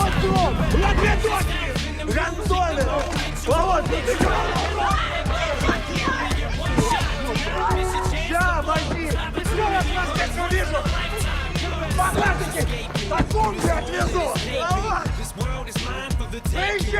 Гандон! Гандоны! Володь, ты что? Ща, возьми! Ты что, я вас здесь увижу? Багажники! Таком я отвезу! Давай! Приезжай!